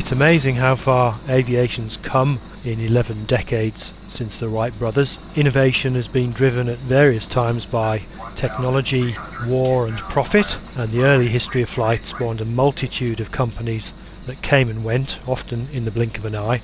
It's amazing how far aviation's come in 11 decades since the Wright brothers. Innovation has been driven at various times by technology, war and profit, and the early history of flight spawned a multitude of companies that came and went, often in the blink of an eye.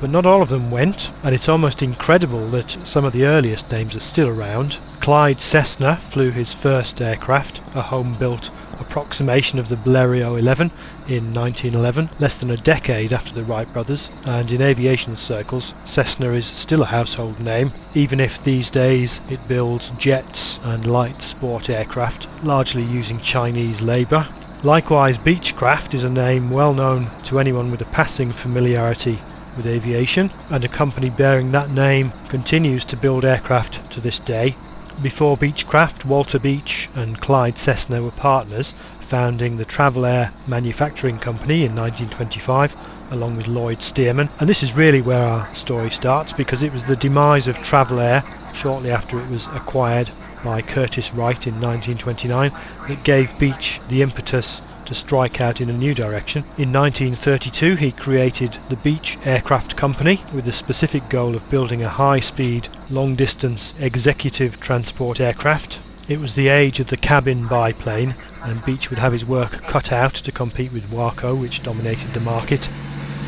But not all of them went, and it's almost incredible that some of the earliest names are still around. Clyde Cessna flew his first aircraft, a home-built approximation of the Blériot 11 in 1911, less than a decade after the Wright brothers, and in aviation circles Cessna is still a household name, even if these days it builds jets and light sport aircraft, largely using Chinese labour. Likewise, Beechcraft is a name well known to anyone with a passing familiarity with aviation, and a company bearing that name continues to build aircraft to this day. Before Beechcraft, Walter Beech and Clyde Cessna were partners, founding the Travel Air Manufacturing Company in 1925, along with Lloyd Stearman. And this is really where our story starts, because it was the demise of Travel Air, shortly after it was acquired by Curtiss Wright in 1929, that gave Beech the impetus to strike out in a new direction. In 1932 he created the Beech Aircraft Company with the specific goal of building a high-speed, long-distance executive transport aircraft. It was the age of the cabin biplane, and Beech would have his work cut out to compete with Waco, which dominated the market.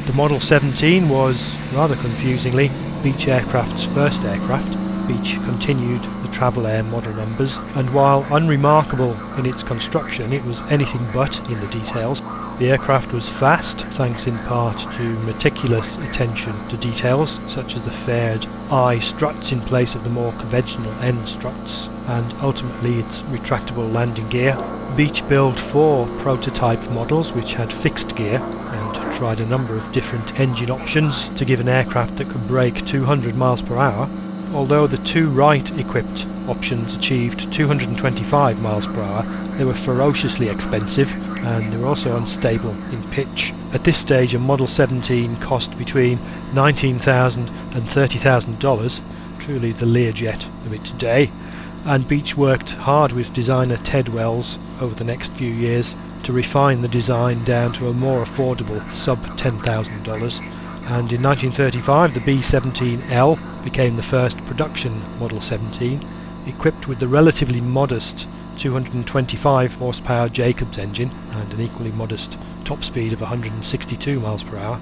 The Model 17 was, rather confusingly, Beech Aircraft's first aircraft. Beech continued the Travel Air model numbers, and while unremarkable in its construction, it was anything but in the details. The aircraft was fast, thanks in part to meticulous attention to details, such as the faired eye struts in place of the more conventional end struts, and ultimately its retractable landing gear. Beech built 4 prototype models which had fixed gear, and tried a number of different engine options to give an aircraft that could break 200 miles per hour. Although the 2 Wright-equipped options achieved 225 miles per hour, they were ferociously expensive, and they were also unstable in pitch. At this stage a Model 17 cost between $19,000 and $30,000, truly the Learjet of its day, and Beech worked hard with designer Ted Wells over the next few years to refine the design down to a more affordable sub $10,000. And in 1935 the B-17L became the first production Model 17, equipped with the relatively modest 225 horsepower Jacobs engine and an equally modest top speed of 162 miles per hour.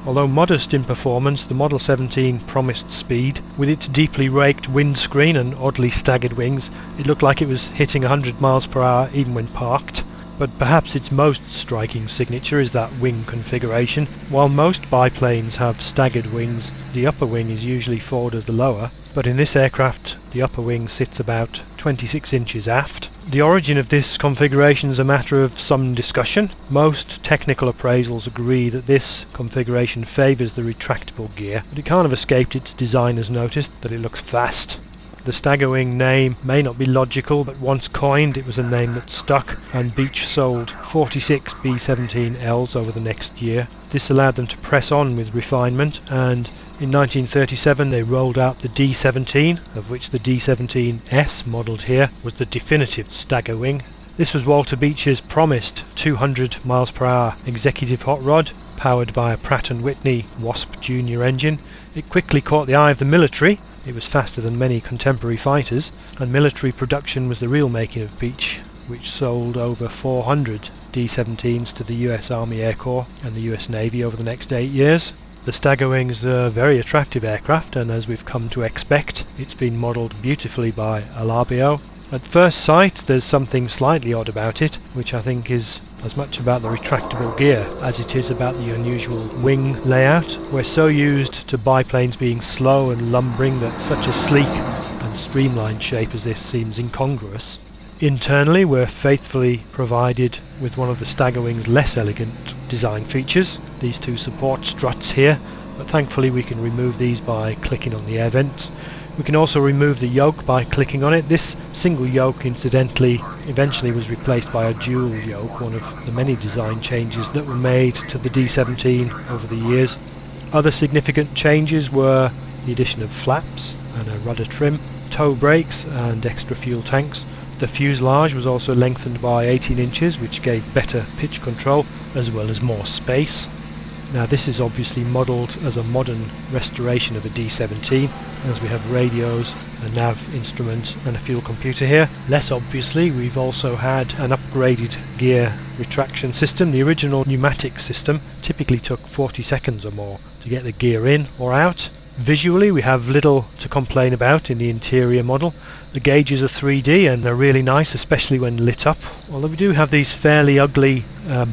Although modest in performance, the Model 17 promised speed. With its deeply raked windscreen and oddly staggered wings, it looked like it was hitting 100 miles per hour even when parked. But perhaps its most striking signature is that wing configuration. While most biplanes have staggered wings, the upper wing is usually forward of the lower, but in this aircraft the upper wing sits about 26 inches aft. The origin of this configuration is a matter of some discussion. Most technical appraisals agree that this configuration favours the retractable gear, but it can't have escaped its designer's notice that it looks fast. The Staggerwing name may not be logical, but once coined it was a name that stuck, and Beech sold 46 B-17Ls over the next year. This allowed them to press on with refinement, and in 1937 they rolled out the D-17, of which the D-17S modelled here was the definitive Staggerwing. This was Walter Beech's promised 200 miles per hour executive hot rod, powered by a Pratt & Whitney Wasp Junior engine. It quickly caught the eye of the military. It was faster than many contemporary fighters, and military production was the real making of Beech, which sold over 400 D-17s to the US Army Air Corps and the US Navy over the next 8 years. The Staggerwing is a very attractive aircraft, and as we've come to expect, it's been modelled beautifully by Alabeo. At first sight there's something slightly odd about it, which I think is as much about the retractable gear as it is about the unusual wing layout. We're so used to biplanes being slow and lumbering that such a sleek and streamlined shape as this seems incongruous. Internally we're faithfully provided with one of the Staggerwing's less elegant design features, these 2 support struts here, but thankfully we can remove these by clicking on the air vents. We can also remove the yoke by clicking on it. This single yoke incidentally eventually was replaced by a dual yoke, one of the many design changes that were made to the D-17 over the years. Other significant changes were the addition of flaps and a rudder trim, tow brakes and extra fuel tanks. The fuselage was also lengthened by 18 inches, which gave better pitch control as well as more space. Now this is obviously modelled as a modern restoration of a D-17, as we have radios, a nav instrument and a fuel computer here. Less obviously, we've also had an upgraded gear retraction system. The original pneumatic system typically took 40 seconds or more to get the gear in or out. Visually we have little to complain about in the interior model. The gauges are 3D and they're really nice, especially when lit up, although we do have these fairly ugly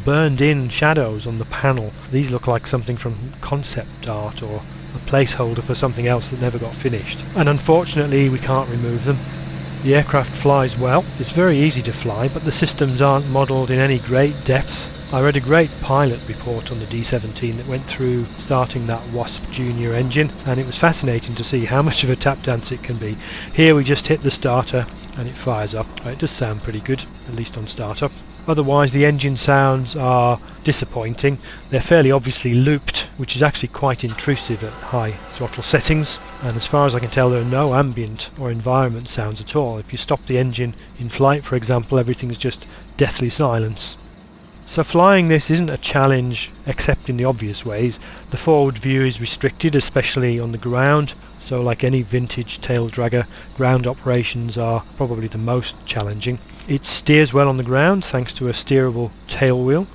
burned in shadows on the panel. These look like something from concept art or a placeholder for something else that never got finished, and unfortunately we can't remove them. The aircraft flies well. It's very easy to fly, but the systems aren't modelled in any great depth. I read a great pilot report on the D-17 that went through starting that Wasp Junior engine, and it was fascinating to see how much of a tap dance it can be. Here we just hit the starter and it fires up. It does sound pretty good, at least on startup. Otherwise the engine sounds are disappointing. They're fairly obviously looped, which is actually quite intrusive at high throttle settings, and as far as I can tell there are no ambient or environment sounds at all. If you stop the engine in flight, for example, everything's just deathly silence. So flying this isn't a challenge except in the obvious ways. The forward view is restricted, especially on the ground, so like any vintage tail dragger, ground operations are probably the most challenging. It steers well on the ground thanks to a steerable tail wheel,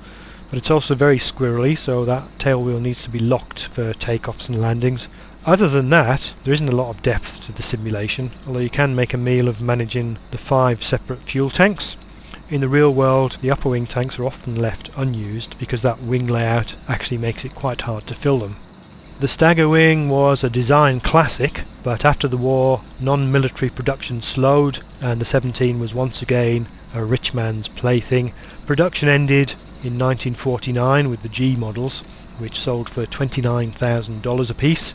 but it's also very squirrely, so that tail wheel needs to be locked for takeoffs and landings. Other than that, there isn't a lot of depth to the simulation, although you can make a meal of managing the 5 separate fuel tanks. In the real world, the upper wing tanks are often left unused because that wing layout actually makes it quite hard to fill them. The Staggerwing was a design classic, but after the war, non-military production slowed and the 17 was once again a rich man's plaything. Production ended in 1949 with the G models, which sold for $29,000 apiece.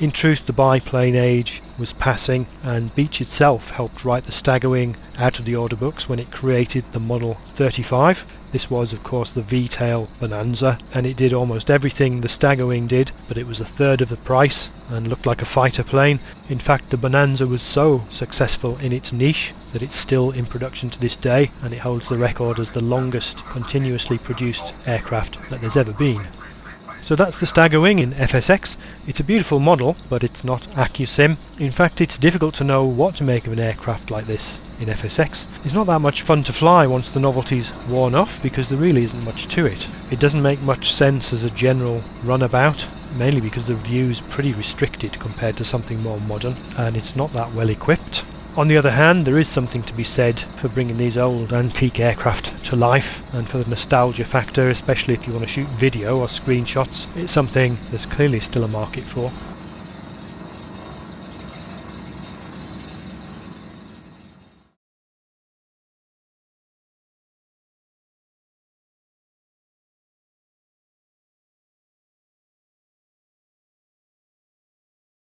In truth, the biplane age was passing, and Beech itself helped write the Staggerwing out of the order books when it created the Model 35. This was of course the V-tail Bonanza, and it did almost everything the Staggerwing did, but it was a third of the price and looked like a fighter plane. In fact, the Bonanza was so successful in its niche that it's still in production to this day, and it holds the record as the longest continuously produced aircraft that there's ever been. So that's the Staggerwing in FSX. It's a beautiful model, but it's not AccuSim. In fact, it's difficult to know what to make of an aircraft like this in FSX. It's not that much fun to fly once the novelty's worn off, because there really isn't much to it. It doesn't make much sense as a general runabout, mainly because the view's pretty restricted compared to something more modern, and it's not that well equipped. On the other hand, there is something to be said for bringing these old antique aircraft to life, and for the nostalgia factor, especially if you want to shoot video or screenshots. It's something there's clearly still a market for.